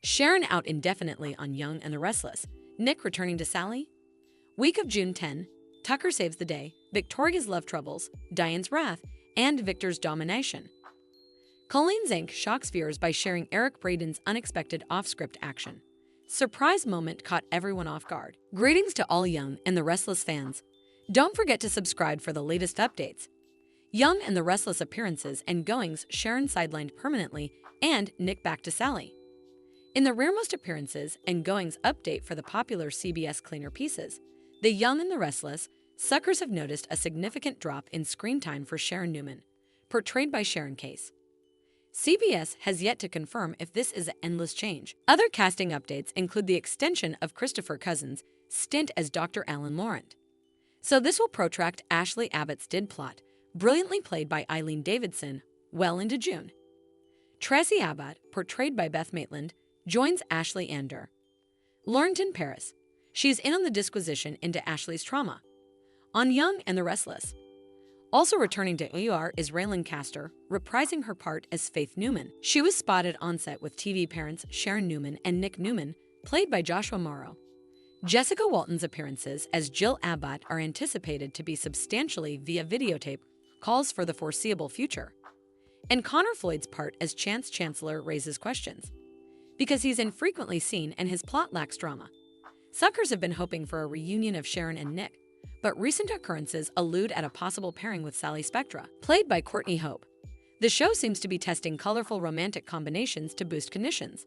Sharon out indefinitely on Young and the Restless. Nick returning to Sally. Week of June 10. Tucker saves the day. Victoria's love troubles. Diane's wrath. And Victor's domination. Colleen Zink shocks viewers by sharing Eric Braden's unexpected off-script action. Surprise moment caught everyone off guard. Greetings to all Young and the Restless fans. Don't forget to subscribe for the latest updates. Young and the Restless appearances and goings, Sharon sidelined permanently, and Nick back to Sally. In the rearmost appearances and goings update for the popular CBS cleaner pieces, The Young and the Restless, suckers have noticed a significant drop in screen time for Sharon Newman, portrayed by Sharon Case. CBS has yet to confirm if this is an endless change. Other casting updates include the extension of Christopher Cousins' stint as Dr. Alan Laurent. So this will protract Ashley Abbott's did plot, brilliantly played by Eileen Davidson, well into June. Tracy Abbott, portrayed by Beth Maitland, joins Ashley Ander. Laurent in Paris. She's in on the disquisition into Ashley's trauma. On Young and the Restless. Also returning to ER is Raylan Castor, reprising her part as Faith Newman. She was spotted on set with TV parents Sharon Newman and Nick Newman, played by Joshua Morrow. Jessica Walton's appearances as Jill Abbott are anticipated to be substantially via videotape calls for the foreseeable future. And Connor Floyd's part as Chance Chancellor raises questions, because he's infrequently seen and his plot lacks drama. Suckers have been hoping for a reunion of Sharon and Nick, but recent occurrences allude at a possible pairing with Sally Spectra, played by Courtney Hope. The show seems to be testing colorful romantic combinations to boost conditions.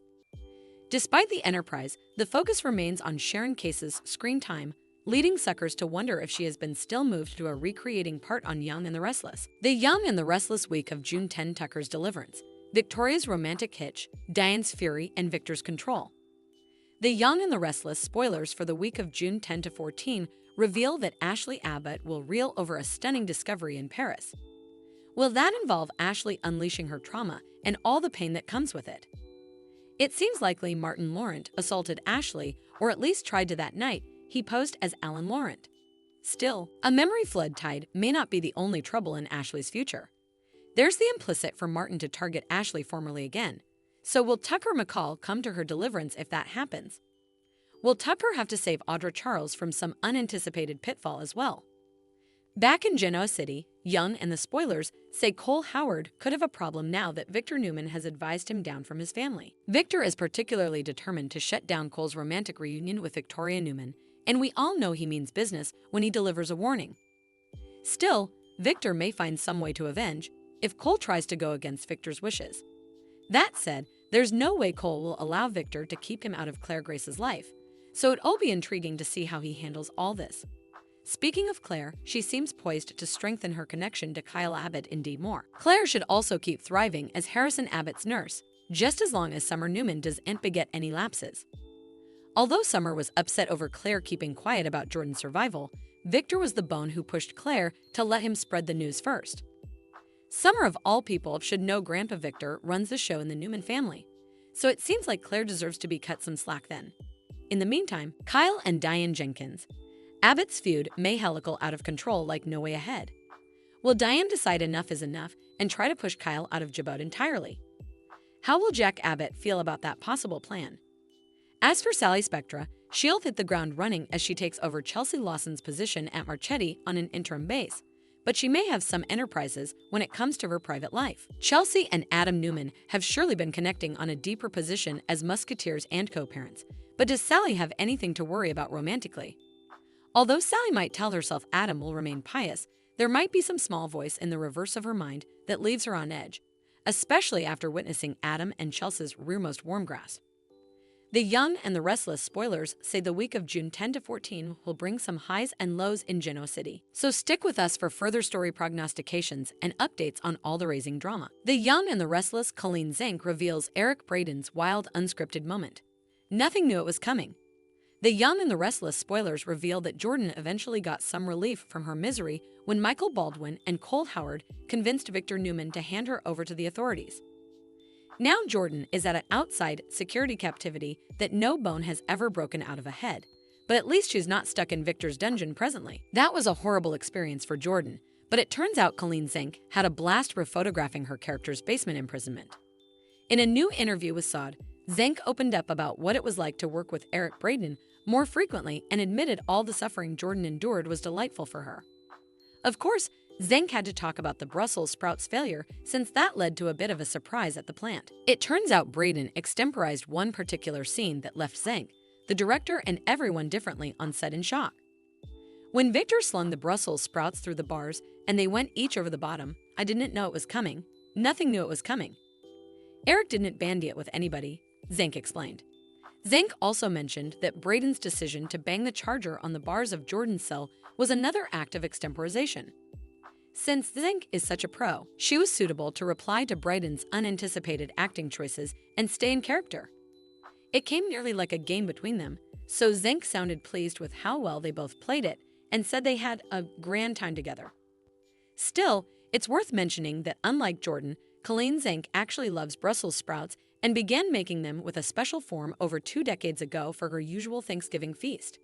Despite the enterprise, the focus remains on Sharon Case's screen time, leading suckers to wonder if she has been still moved to a recreating part on Young and the Restless. The Young and the Restless week of June 10. Tucker's deliverance, Victoria's romantic hitch, Diane's fury, and Victor's control. The Young and the Restless spoilers for the week of June 10 to 14 reveal that Ashley Abbott will reel over a stunning discovery in Paris. Will that involve Ashley unleashing her trauma and all the pain that comes with it? It seems likely Martin Laurent assaulted Ashley, or at least tried to that night. He posed as Alan Laurent. Still, a memory flood tide may not be the only trouble in Ashley's future. There's the implicit for Martin to target Ashley formally again. So will Tucker McCall come to her deliverance if that happens? Will Tucker have to save Audra Charles from some unanticipated pitfall as well? Back in Genoa City, Young and the spoilers say Cole Howard could have a problem now that Victor Newman has advised him down from his family. Victor is particularly determined to shut down Cole's romantic reunion with Victoria Newman, and we all know he means business when he delivers a warning. Still, Victor may find some way to avenge if Cole tries to go against Victor's wishes. That said, there's no way Cole will allow Victor to keep him out of Claire Grace's life, so it'll be intriguing to see how he handles all this. Speaking of Claire, she seems poised to strengthen her connection to Kyle Abbott in D. More. Claire should also keep thriving as Harrison Abbott's nurse, just as long as Summer Newman doesn't beget any lapses. Although Summer was upset over Claire keeping quiet about Jordan's survival, Victor was the bone who pushed Claire to let him spread the news first. Summer, of all people, should know Grandpa Victor runs the show in the Newman family, so it seems like Claire deserves to be cut some slack then. In the meantime, Kyle and Diane Jenkins. Abbott's feud may helical out of control like no way ahead. Will Diane decide enough is enough and try to push Kyle out of Jabot entirely? How will Jack Abbott feel about that possible plan? As for Sally Spectra, she'll hit the ground running as she takes over Chelsea Lawson's position at Marchetti on an interim base, but she may have some enterprises when it comes to her private life. Chelsea and Adam Newman have surely been connecting on a deeper position as musketeers and co-parents, but does Sally have anything to worry about romantically? Although Sally might tell herself Adam will remain pious, there might be some small voice in the reverse of her mind that leaves her on edge, especially after witnessing Adam and Chelsea's rearmost warm grasp. The Young and the Restless spoilers say the week of June 10 to 14 will bring some highs and lows in Genoa City. So stick with us for further story prognostications and updates on all the raising drama. The Young and the Restless Colleen Zink reveals Eric Braden's wild unscripted moment. Nothing knew it was coming. The Young and the Restless spoilers reveal that Jordan eventually got some relief from her misery when Michael Baldwin and Cole Howard convinced Victor Newman to hand her over to the authorities. Now Jordan is at an outside security captivity that no bone has ever broken out of a head, but at least she's not stuck in Victor's dungeon presently. That was a horrible experience for Jordan, but it turns out Colleen Zink had a blast rephotographing her character's basement imprisonment. In a new interview with Sod, Zank opened up about what it was like to work with Eric Braeden more frequently and admitted all the suffering Jordan endured was delightful for her. Of course, Zank had to talk about the Brussels sprouts failure since that led to a bit of a surprise at the plant. It turns out Braeden extemporized one particular scene that left Zank, the director, and everyone differently on set in shock. When Victor slung the Brussels sprouts through the bars and they went each over the bottom, I didn't know it was coming. Nothing knew it was coming. Eric didn't bandy it with anybody, Zank explained. Zank also mentioned that Braden's decision to bang the charger on the bars of Jordan's cell was another act of extemporization. Since Zank is such a pro, she was suitable to reply to Braden's unanticipated acting choices and stay in character. It came nearly like a game between them, so Zank sounded pleased with how well they both played it and said they had a grand time together. Still, it's worth mentioning that unlike Jordan, Colleen Zank actually loves Brussels sprouts and began making them with a special form over 2 decades ago for her usual Thanksgiving feast.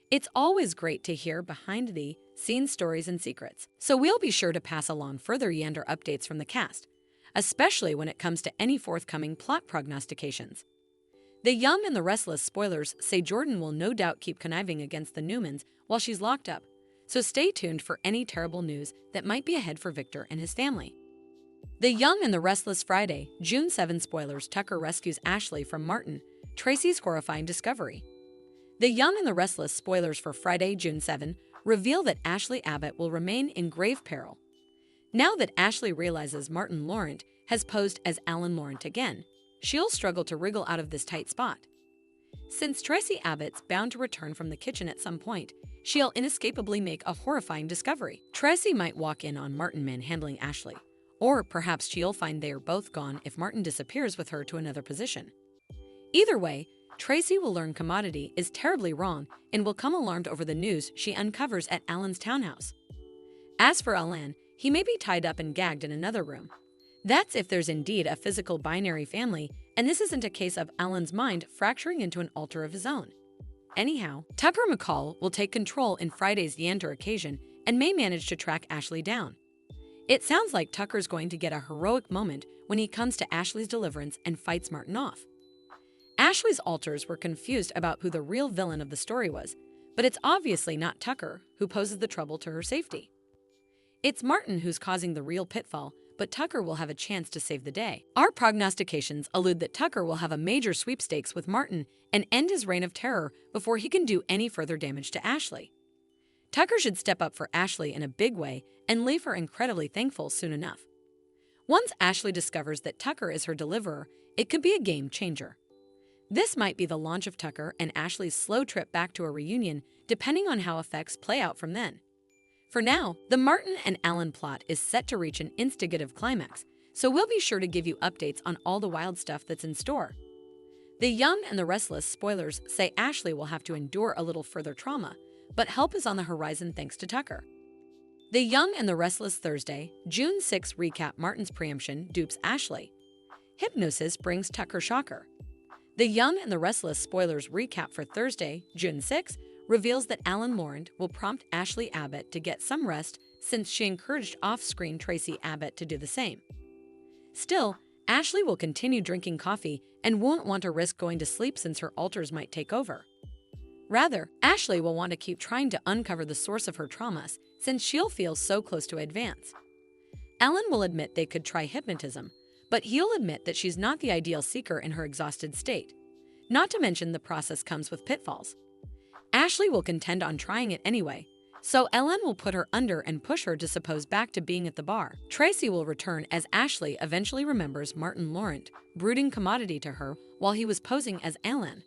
It's always great to hear behind-the-scenes stories and secrets, so we'll be sure to pass along further Yander updates from the cast, especially when it comes to any forthcoming plot prognostications. The Young and the Restless spoilers say Jordan will no doubt keep conniving against the Newmans while she's locked up, so stay tuned for any terrible news that might be ahead for Victor and his family. The Young and the Restless Friday, June 7 spoilers. Tucker rescues Ashley from Martin, Tracy's horrifying discovery. The Young and the Restless spoilers for Friday, June 7 reveal that Ashley Abbott will remain in grave peril. Now that Ashley realizes Martin Laurent has posed as Alan Laurent again, she'll struggle to wriggle out of this tight spot. Since Tracy Abbott's bound to return from the kitchen at some point, she'll inescapably make a horrifying discovery. Tracy might walk in on Martin manhandling Ashley, or perhaps she'll find they are both gone if Martin disappears with her to another position. Either way, Tracy will learn Commodity is terribly wrong and will come alarmed over the news she uncovers at Alan's townhouse. As for Alan, he may be tied up and gagged in another room. That's if there's indeed a physical binary family, and this isn't a case of Alan's mind fracturing into an alter of his own. Anyhow, Tucker McCall will take control in Friday's Yander occasion and may manage to track Ashley down. It sounds like Tucker's going to get a heroic moment when he comes to Ashley's deliverance and fights Martin off. Ashley's alters were confused about who the real villain of the story was, but it's obviously not Tucker who poses the trouble to her safety. It's Martin who's causing the real pitfall, but Tucker will have a chance to save the day. Our prognostications allude that Tucker will have a major sweepstakes with Martin and end his reign of terror before he can do any further damage to Ashley. Tucker should step up for Ashley in a big way and leave her incredibly thankful soon enough. Once Ashley discovers that Tucker is her deliverer, it could be a game changer. This might be the launch of Tucker and Ashley's slow trip back to a reunion, depending on how effects play out from then. For now, the Martin and Alan plot is set to reach an instigative climax, so we'll be sure to give you updates on all the wild stuff that's in store. The Young and the Restless spoilers say Ashley will have to endure a little further trauma, but help is on the horizon thanks to Tucker. The Young and the Restless Thursday, June 6 recap. Martin's preemption dupes Ashley. Hypnosis brings Tucker shocker. The Young and the Restless spoilers recap for Thursday, June 6, reveals that Alan Laurent will prompt Ashley Abbott to get some rest since she encouraged off-screen Tracy Abbott to do the same. Still, Ashley will continue drinking coffee and won't want to risk going to sleep since her alters might take over. Rather, Ashley will want to keep trying to uncover the source of her traumas since she'll feel so close to advance. Alan will admit they could try hypnotism, but he'll admit that she's not the ideal seeker in her exhausted state. Not to mention the process comes with pitfalls. Ashley will contend on trying it anyway, so Ellen will put her under and push her to suppose back to being at the bar. Tracy will return as Ashley eventually remembers Martin Laurent brooding Commodity to her while he was posing as Alan.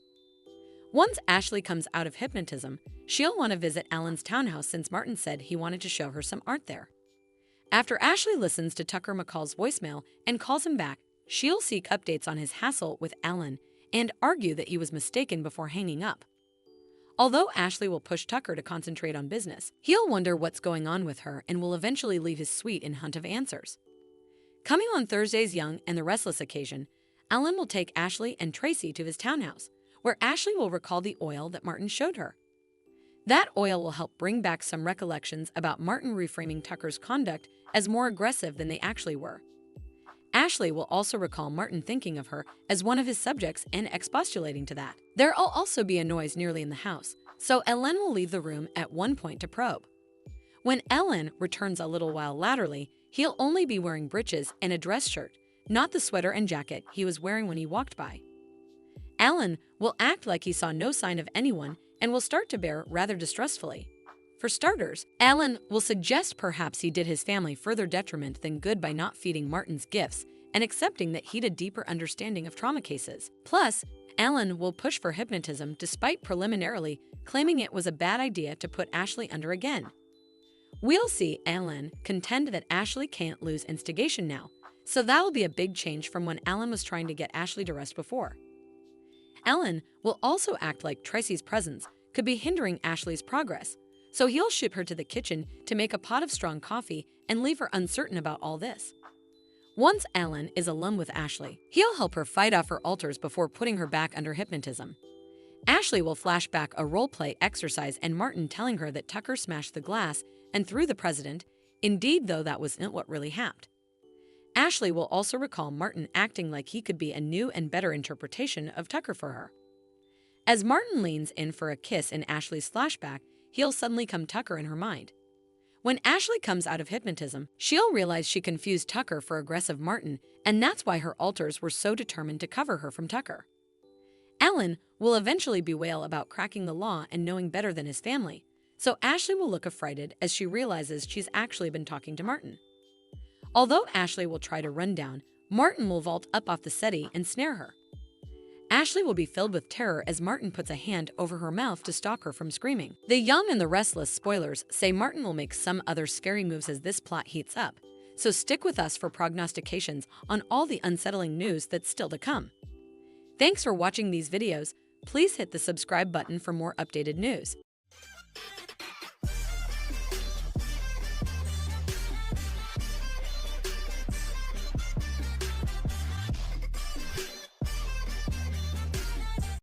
Once Ashley comes out of hypnotism, she'll want to visit Alan's townhouse since Martin said he wanted to show her some art there. After Ashley listens to Tucker McCall's voicemail and calls him back, she'll seek updates on his hassle with Alan and argue that he was mistaken before hanging up. Although Ashley will push Tucker to concentrate on business, he'll wonder what's going on with her and will eventually leave his suite in hunt of answers. Coming on Thursday's Young and the Restless occasion, Alan will take Ashley and Tracy to his townhouse, where Ashley will recall the oil that Martin showed her. That oil will help bring back some recollections about Martin reframing Tucker's conduct as more aggressive than they actually were. Ashley Ashley will also recall Martin thinking of her as one of his subjects and expostulating to that. There will also be a noise nearly in the house, so Ellen will leave the room at one point to probe. When Ellen returns a little while laterally, he'll only be wearing breeches and a dress shirt, not the sweater and jacket he was wearing when he walked by. Ellen will act like he saw no sign of anyone and will start to bear rather distrustfully. For starters, Ellen will suggest perhaps he did his family further detriment than good by not feeding Martin's gifts and accepting that he'd a deeper understanding of trauma cases. Plus, Ellen will push for hypnotism despite preliminarily claiming it was a bad idea to put Ashley under again. We'll see Ellen contend that Ashley can't lose instigation now, so that'll be a big change from when Ellen was trying to get Ashley to rest before. Ellen will also act like Tracy's presence could be hindering Ashley's progress, so he'll ship her to the kitchen to make a pot of strong coffee and leave her uncertain about all this. Once Ellen is alone with Ashley, he'll help her fight off her alters before putting her back under hypnotism. Ashley will flash back a role-play exercise and Martin telling her that Tucker smashed the glass and threw the president, indeed though that wasn't what really happened. Ashley will also recall Martin acting like he could be a new and better interpretation of Tucker for her. As Martin leans in for a kiss in Ashley's flashback, he'll suddenly come Tucker in her mind. When Ashley comes out of hypnotism, she'll realize she confused Tucker for aggressive Martin, and that's why her alters were so determined to cover her from Tucker. Ellen will eventually bewail about cracking the law and knowing better than his family, so Ashley will look affrighted as she realizes she's actually been talking to Martin. Although Ashley will try to run down, Martin will vault up off the settee and snare her. Ashley will be filled with terror as Martin puts a hand over her mouth to stop her from screaming. The Young and the Restless spoilers say Martin will make some other scary moves as this plot heats up, so stick with us for prognostications on all the unsettling news that's still to come. Thanks for watching these videos. Please hit the subscribe button for more updated news.